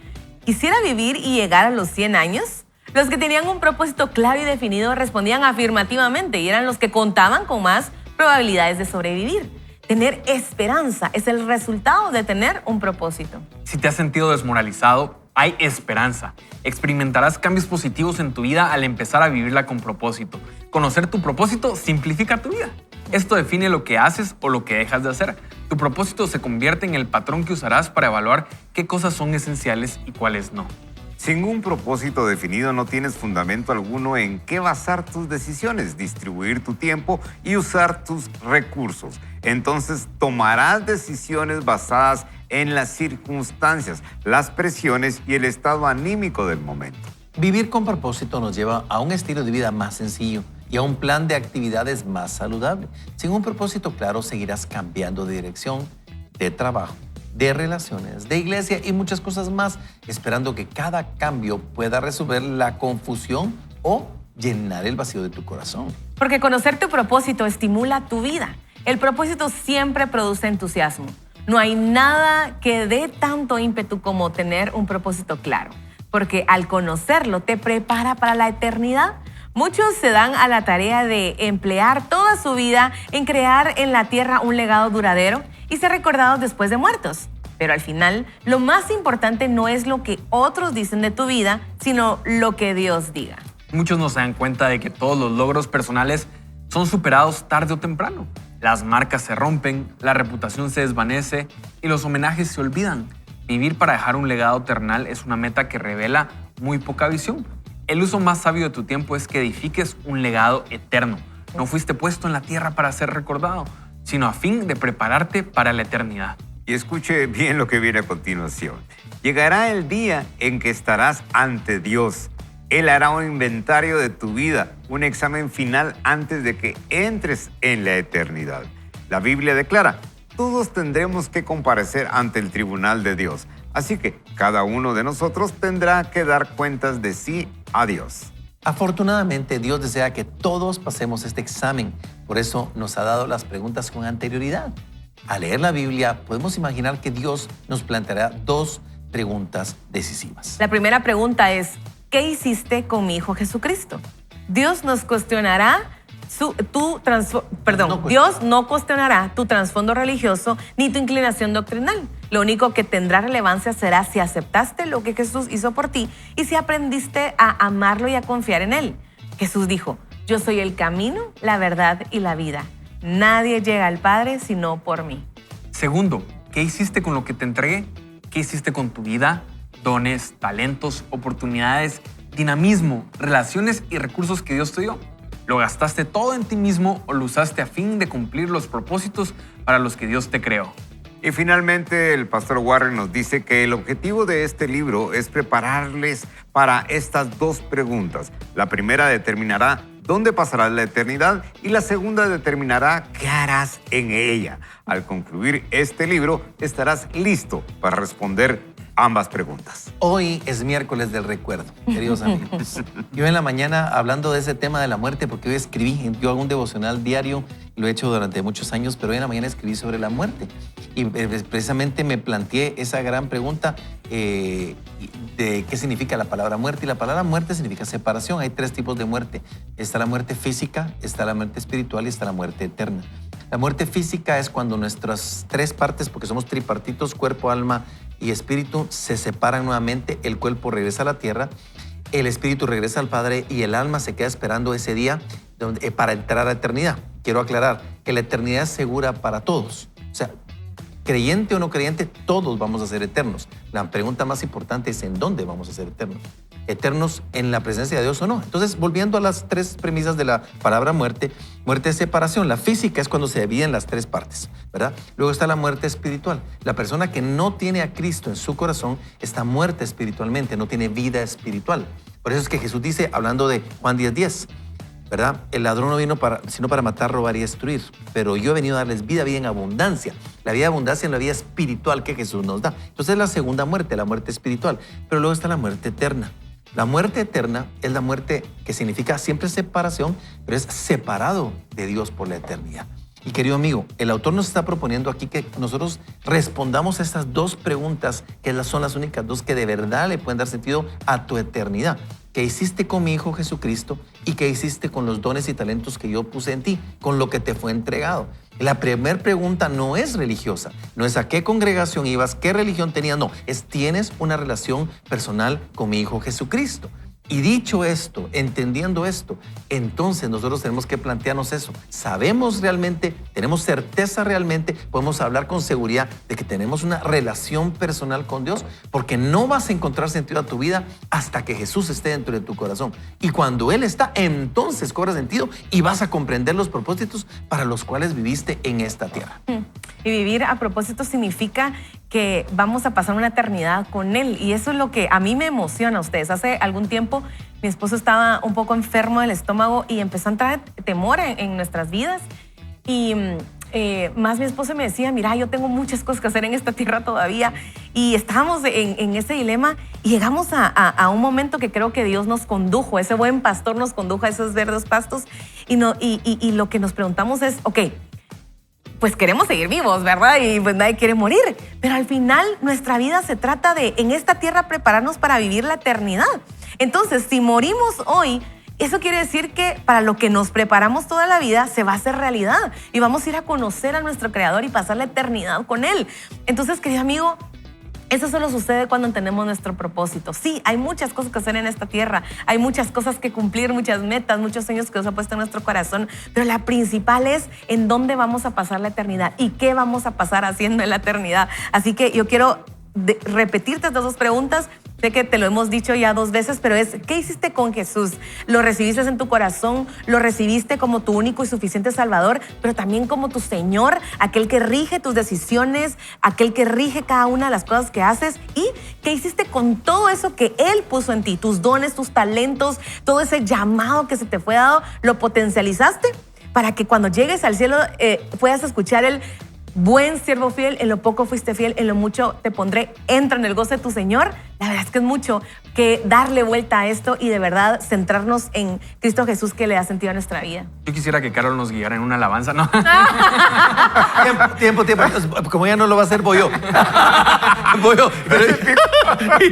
¿quisiera vivir y llegar a los 100 años? Los que tenían un propósito claro y definido respondían afirmativamente y eran los que contaban con más probabilidades de sobrevivir. Tener esperanza es el resultado de tener un propósito. Si te has sentido desmoralizado, hay esperanza. Experimentarás cambios positivos en tu vida al empezar a vivirla con propósito. Conocer tu propósito simplifica tu vida. Esto define lo que haces o lo que dejas de hacer. Tu propósito se convierte en el patrón que usarás para evaluar qué cosas son esenciales y cuáles no. Sin un propósito definido no tienes fundamento alguno en qué basar tus decisiones, distribuir tu tiempo y usar tus recursos. Entonces tomarás decisiones basadas en las circunstancias, las presiones y el estado anímico del momento. Vivir con propósito nos lleva a un estilo de vida más sencillo y a un plan de actividades más saludable. Sin un propósito claro seguirás cambiando de dirección, de trabajo, de relaciones, de iglesia y muchas cosas más, esperando que cada cambio pueda resolver la confusión o llenar el vacío de tu corazón. Porque conocer tu propósito estimula tu vida. El propósito siempre produce entusiasmo. No hay nada que dé tanto ímpetu como tener un propósito claro, porque al conocerlo te prepara para la eternidad. Muchos se dan a la tarea de emplear toda su vida en crear en la tierra un legado duradero y ser recordados después de muertos. Pero al final, lo más importante no es lo que otros dicen de tu vida, sino lo que Dios diga. Muchos no se dan cuenta de que todos los logros personales son superados tarde o temprano. Las marcas se rompen, la reputación se desvanece y los homenajes se olvidan. Vivir para dejar un legado terrenal es una meta que revela muy poca visión. El uso más sabio de tu tiempo es que edifiques un legado eterno. No fuiste puesto en la tierra para ser recordado, sino a fin de prepararte para la eternidad. Y escuche bien lo que viene a continuación. Llegará el día en que estarás ante Dios. Él hará un inventario de tu vida, un examen final antes de que entres en la eternidad. La Biblia declara, todos tendremos que comparecer ante el tribunal de Dios. Así que cada uno de nosotros tendrá que dar cuentas de sí a Dios. Afortunadamente, Dios desea que todos pasemos este examen. Por eso nos ha dado las preguntas con anterioridad. Al leer la Biblia, podemos imaginar que Dios nos planteará dos preguntas decisivas. La primera pregunta es, ¿qué hiciste con mi Hijo Jesucristo? Dios nos cuestionará Dios no cuestionará tu trasfondo religioso ni tu inclinación doctrinal. Lo único que tendrá relevancia será si aceptaste lo que Jesús hizo por ti y si aprendiste a amarlo y a confiar en Él. Jesús dijo, yo soy el camino, la verdad y la vida. Nadie llega al Padre sino por mí. Segundo, ¿qué hiciste con lo que te entregué? ¿Qué hiciste con tu vida? Dones, talentos, oportunidades, dinamismo, relaciones y recursos que Dios te dio. ¿Lo gastaste todo en ti mismo o lo usaste a fin de cumplir los propósitos para los que Dios te creó? Y finalmente, el pastor Warren nos dice que el objetivo de este libro es prepararles para estas dos preguntas. La primera determinará dónde pasarás la eternidad y la segunda determinará qué harás en ella. Al concluir este libro, estarás listo para responder ambas preguntas. Hoy es miércoles del recuerdo, queridos amigos. Yo en la mañana, hablando de ese tema de la muerte, porque hoy yo hago un devocional diario, lo he hecho durante muchos años, pero hoy en la mañana escribí sobre la muerte. y precisamente me planteé esa gran pregunta de qué significa la palabra muerte. Y la palabra muerte significa separación. Hay 3 tipos de muerte. Está la muerte física, está la muerte espiritual y está la muerte eterna. La muerte física es cuando nuestras 3 partes, porque somos tripartitos, cuerpo, alma y espíritu, se separan nuevamente. El cuerpo regresa a la tierra, el espíritu regresa al Padre y el alma se queda esperando ese día para entrar a la eternidad. Quiero aclarar que la eternidad es segura para todos. O sea, creyente o no creyente, todos vamos a ser eternos. La pregunta más importante es ¿en dónde vamos a ser eternos? ¿Eternos en la presencia de Dios o no? Entonces, volviendo a las 3 premisas de la palabra muerte, muerte es separación. La física es cuando se dividen las 3 partes, ¿verdad? Luego está la muerte espiritual. La persona que no tiene a Cristo en su corazón está muerta espiritualmente, no tiene vida espiritual. Por eso es que Jesús dice, hablando de Juan 10:10, ¿verdad? El ladrón no vino sino para matar, robar y destruir, pero yo he venido a darles vida en abundancia. La vida de abundancia es la vida espiritual que Jesús nos da. Entonces es la segunda muerte, la muerte espiritual. Pero luego está la muerte eterna. La muerte eterna es la muerte que significa siempre separación, pero es separado de Dios por la eternidad. Y querido amigo, el autor nos está proponiendo aquí que nosotros respondamos a estas 2 preguntas, que son las únicas 2 que de verdad le pueden dar sentido a tu eternidad. ¿Qué hiciste con mi Hijo Jesucristo? ¿Y qué hiciste con los dones y talentos que yo puse en ti? Con lo que te fue entregado. La primera pregunta no es religiosa, no es a qué congregación ibas, qué religión tenías, no, es ¿tienes una relación personal con mi Hijo Jesucristo? Y dicho esto, entendiendo esto, entonces nosotros tenemos que plantearnos eso. ¿Sabemos realmente, tenemos certeza realmente, podemos hablar con seguridad de que tenemos una relación personal con Dios? Porque no vas a encontrar sentido a tu vida hasta que Jesús esté dentro de tu corazón. Y cuando Él está, entonces cobra sentido y vas a comprender los propósitos para los cuales viviste en esta tierra. Y vivir a propósito significa que vamos a pasar una eternidad con Él. Y eso es lo que a mí me emociona a ustedes. Hace algún tiempo mi esposo estaba un poco enfermo del estómago y empezó a entrar temor en nuestras vidas. Y más mi esposo me decía, mira, yo tengo muchas cosas que hacer en esta tierra todavía. Y estábamos en ese dilema y llegamos a un momento que creo que Dios nos condujo. Ese buen pastor nos condujo a esos verdes pastos. Y lo que nos preguntamos es, ok, pues queremos seguir vivos, ¿verdad? Y pues nadie quiere morir. Pero al final nuestra vida se trata de, en esta tierra, prepararnos para vivir la eternidad. Entonces, si morimos hoy, eso quiere decir que para lo que nos preparamos toda la vida se va a hacer realidad. Y vamos a ir a conocer a nuestro Creador y pasar la eternidad con Él. Entonces, querido amigo, eso solo sucede cuando entendemos nuestro propósito. Sí, hay muchas cosas que hacer en esta tierra, hay muchas cosas que cumplir, muchas metas, muchos sueños que Dios ha puesto en nuestro corazón, pero la principal es en dónde vamos a pasar la eternidad y qué vamos a pasar haciendo en la eternidad. Así que yo quiero repetirte estas 2 preguntas. Sé que te lo hemos dicho ya 2 veces, pero es, ¿qué hiciste con Jesús? ¿Lo recibiste en tu corazón? ¿Lo recibiste como tu único y suficiente Salvador? Pero también como tu Señor, aquel que rige tus decisiones, aquel que rige cada una de las cosas que haces. ¿Y qué hiciste con todo eso que Él puso en ti? Tus dones, tus talentos, todo ese llamado que se te fue dado, ¿lo potencializaste? Para que cuando llegues al cielo puedas escuchar el buen siervo fiel, en lo poco fuiste fiel, en lo mucho te pondré, entra en el gozo de tu Señor. La verdad es que es mucho que darle vuelta a esto y de verdad centrarnos en Cristo Jesús, que le da sentido a nuestra vida. Yo quisiera que Carol nos guiara en una alabanza, ¿no? Tiempo. Como ella no lo va a hacer, voy yo. Voy yo.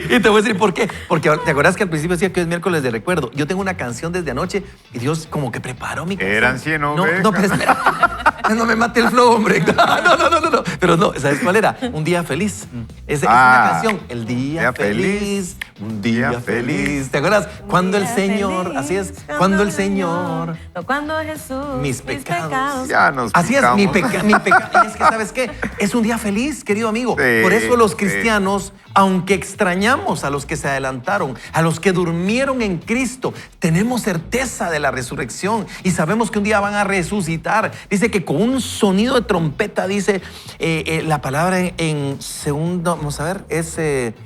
Y te voy a decir por qué. Porque te acuerdas que al principio decía que hoy es miércoles de recuerdo. Yo tengo una canción desde anoche y Dios como que preparó mi canción. Eran 100 No, ovejas. pero espera. No me mate el flow, hombre. No. Pero no, ¿sabes cuál era? Un día feliz. Es una canción. El día feliz. Un día feliz. ¿Te acuerdas? Cuando el Señor, feliz, así es, cuando el Señor, cuando Jesús, mis pecados. Ya nos Así es, picamos. mi pecado. Es que, ¿sabes qué? Es un día feliz, querido amigo. Sí, Por eso los sí. cristianos, aunque extrañamos a los que se adelantaron, a los que durmieron en Cristo, tenemos certeza de la resurrección y sabemos que un día van a resucitar. Dice que con un sonido de trompeta, dice la palabra en segundo, vamos a ver, es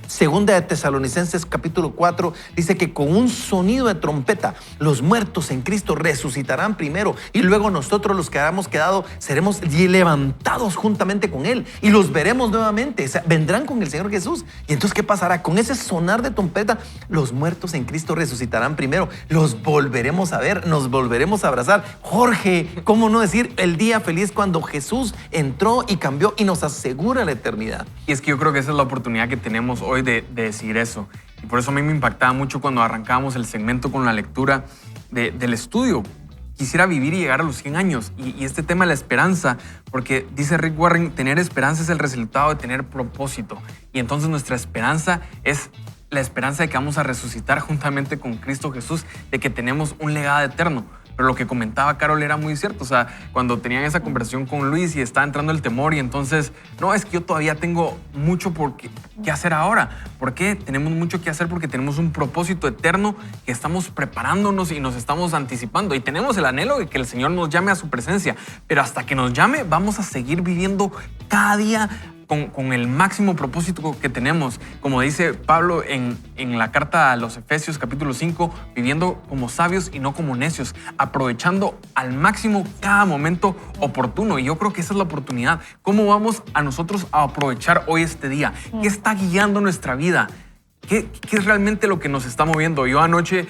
segunda de Tesalonicenses Efesios capítulo 4 dice que con un sonido de trompeta los muertos en Cristo resucitarán primero y luego nosotros los que hayamos quedado seremos levantados juntamente con Él y los veremos nuevamente, o sea, vendrán con el Señor Jesús. Y entonces, ¿qué pasará? Con ese sonar de trompeta, los muertos en Cristo resucitarán primero, los volveremos a ver, nos volveremos a abrazar. Jorge, ¿cómo no decir el día feliz cuando Jesús entró y cambió y nos asegura la eternidad? Y es que yo creo que esa es la oportunidad que tenemos hoy de decir eso. Y por eso a mí me impactaba mucho cuando arrancábamos el segmento con la lectura del estudio. Quisiera vivir y llegar a los 100 años. Y este tema de la esperanza, porque dice Rick Warren, tener esperanza es el resultado de tener propósito. Y entonces nuestra esperanza es la esperanza de que vamos a resucitar juntamente con Cristo Jesús, de que tenemos un legado eterno. Pero lo que comentaba Carol era muy cierto. O sea, cuando tenían esa conversación con Luis y estaba entrando el temor y entonces, no, es que yo todavía tengo mucho que hacer ahora. ¿Por qué? Tenemos mucho que hacer porque tenemos un propósito eterno que estamos preparándonos y nos estamos anticipando. Y tenemos el anhelo de que el Señor nos llame a su presencia. Pero hasta que nos llame, vamos a seguir viviendo cada día con el máximo propósito que tenemos. Como dice Pablo en la carta a los Efesios capítulo 5, viviendo como sabios y no como necios, aprovechando al máximo cada momento oportuno. Y yo creo que esa es la oportunidad. ¿Cómo vamos a nosotros a aprovechar hoy este día? ¿Qué está guiando nuestra vida? ¿Qué es realmente lo que nos está moviendo? Yo anoche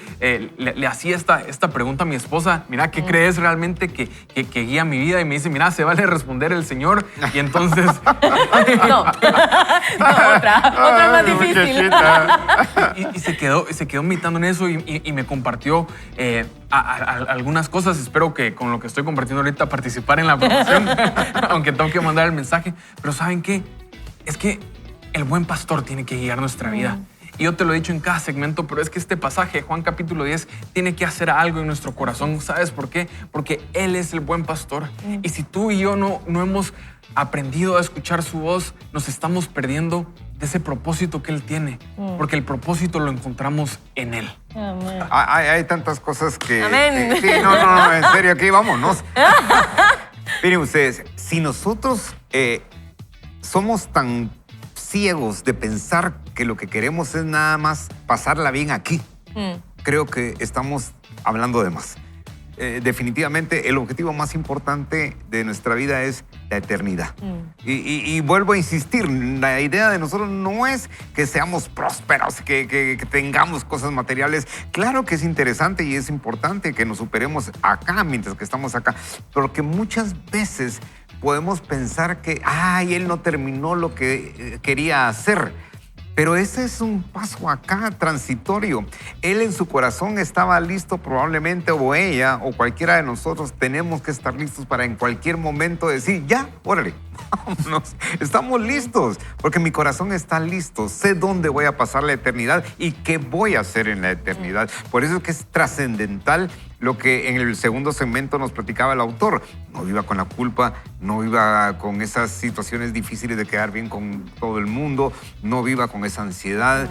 le hacía esta pregunta a mi esposa. Mira, ¿qué crees realmente que guía mi vida? Y me dice, mira, se vale responder el Señor. Y entonces... No, otra más difícil. Y se quedó meditando en eso y me compartió algunas cosas. Espero que con lo que estoy compartiendo ahorita participar en la promoción, aunque tengo que mandar el mensaje. Pero ¿saben qué? Es que el buen pastor tiene que guiar nuestra vida. Y yo te lo he dicho en cada segmento, pero es que este pasaje, Juan capítulo 10, tiene que hacer algo en nuestro corazón. ¿Sabes por qué? Porque Él es el buen pastor. Y si tú y yo no hemos aprendido a escuchar su voz, nos estamos perdiendo de ese propósito que Él tiene. Porque el propósito lo encontramos en Él. Amén. Hay tantas cosas que... Amén. Sí, no, en serio, aquí vámonos. Miren ustedes, si nosotros somos tan ciegos de pensar que lo que queremos es nada más pasarla bien aquí, creo que estamos hablando de más. Definitivamente el objetivo más importante de nuestra vida es la eternidad. Y vuelvo a insistir, la idea de nosotros no es que seamos prósperos, que tengamos cosas materiales. Claro que es interesante y es importante que nos superemos acá mientras que estamos acá, pero que muchas veces podemos pensar que, él no terminó lo que quería hacer. Pero ese es un paso acá transitorio. Él en su corazón estaba listo probablemente, o ella, o cualquiera de nosotros tenemos que estar listos para en cualquier momento decir, ya, órale, vámonos. Estamos listos, porque mi corazón está listo. Sé dónde voy a pasar la eternidad y qué voy a hacer en la eternidad. Por eso es que es trascendental lo que en el segundo segmento nos platicaba el autor. No viva con la culpa, no viva con esas situaciones difíciles de quedar bien con todo el mundo, no viva con esa ansiedad.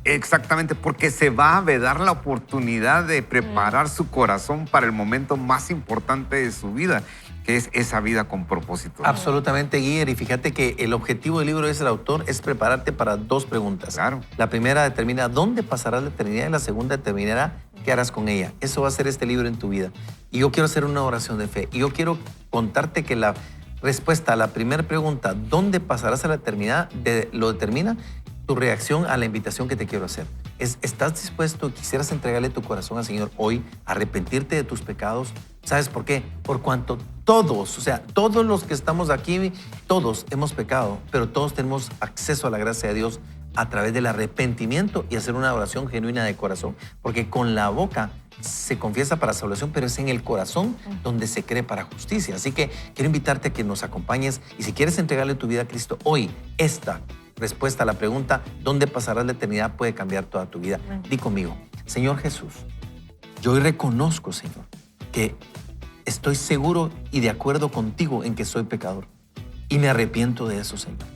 Exactamente, porque se va a vedar la oportunidad de preparar su corazón para el momento más importante de su vida, que es esa vida con propósito. Absolutamente, Guiller. Y fíjate que el objetivo del libro, dice el autor, es prepararte para dos preguntas. Claro. La primera determina dónde pasarás la eternidad y la segunda determinará qué harás con ella. Eso va a ser este libro en tu vida. Y yo quiero hacer una oración de fe. Y yo quiero contarte que la respuesta a la primera pregunta, ¿dónde pasarás a la eternidad?, lo determina tu reacción a la invitación que te quiero hacer. ¿Estás dispuesto, quisieras entregarle tu corazón al Señor hoy, arrepentirte de tus pecados? ¿Sabes por qué? Por cuanto todos, o sea, todos los que estamos aquí, todos hemos pecado, pero todos tenemos acceso a la gracia de Dios a través del arrepentimiento y hacer una oración genuina de corazón. Porque con la boca se confiesa para salvación, pero es en el corazón donde se cree para justicia. Así que quiero invitarte a que nos acompañes y si quieres entregarle tu vida a Cristo hoy, esta respuesta a la pregunta, ¿dónde pasarás la eternidad?, puede cambiar toda tu vida. Di conmigo, Señor Jesús, yo hoy reconozco, Señor, que estoy seguro y de acuerdo contigo en que soy pecador y me arrepiento de eso, Señor.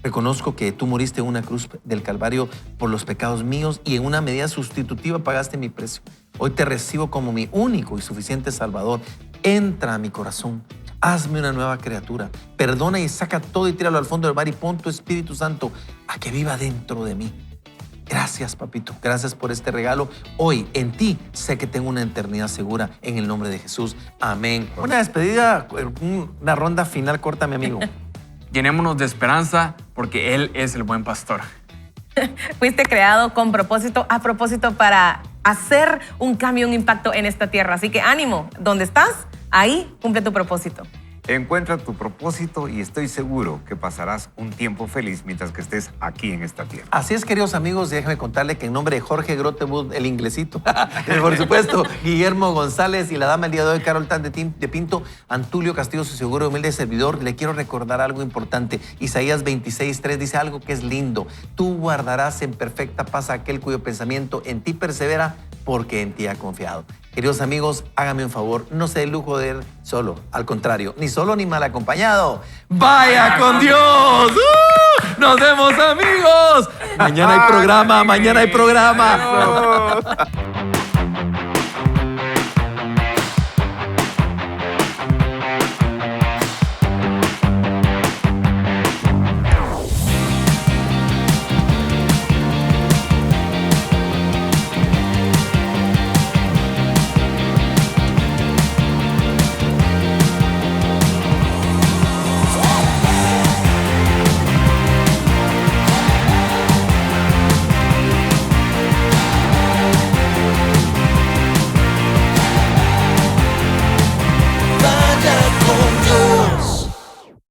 Reconozco que tú moriste en una cruz del Calvario por los pecados míos y en una medida sustitutiva pagaste mi precio. Hoy te recibo como mi único y suficiente Salvador. Entra a mi corazón. Hazme una nueva criatura. Perdona y saca todo y tíralo al fondo del mar y pon tu Espíritu Santo a que viva dentro de mí. Gracias, papito. Gracias por este regalo. Hoy, en ti, sé que tengo una eternidad segura en el nombre de Jesús. Amén. Una despedida, una ronda final corta, mi amigo. Llenémonos de esperanza porque Él es el buen pastor. Fuiste creado con propósito, a propósito para hacer un cambio, un impacto en esta tierra. Así que ánimo, donde estás, ahí cumple tu propósito. Encuentra tu propósito y estoy seguro que pasarás un tiempo feliz mientras que estés aquí en esta tierra. Así es, queridos amigos, déjenme contarle que en nombre de Jorge Grotewood, el inglesito, por supuesto, Guillermo González y la dama el día de hoy, Carol Tan de Pinto, Antulio Castillo, su seguro humilde servidor, le quiero recordar algo importante. Isaías 26:3 dice algo que es lindo. Tú guardarás en perfecta paz a aquel cuyo pensamiento en ti persevera, porque en ti ha confiado. Queridos amigos, háganme un favor, no se dé el lujo de ir solo, al contrario, ni solo ni mal acompañado. ¡Vaya con Dios! ¡Nos vemos, amigos! Mañana hay programa, mañana hay programa.